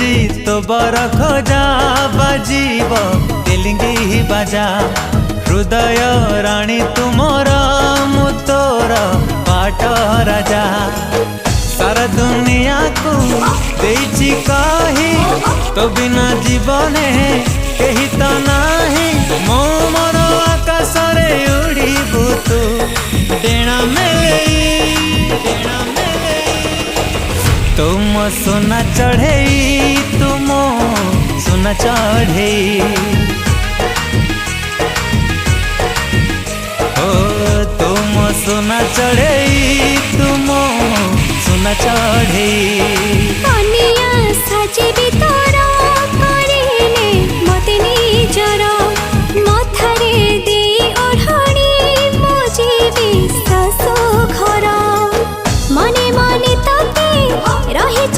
देची तो बर खोजा बाजीब तेलिंगी बाजा हृदय राणी तुमर मु तोर पाट राजा सारा दुनिया को देची कही तो बिना जीवने कही तो नाही मो मन आकाश रे उड़ीबू तू डेणा मेले तुम सोना चढ़े तुम सोना चढ़े ओ तुम सोना चढ़े तुम सोना चढ़े।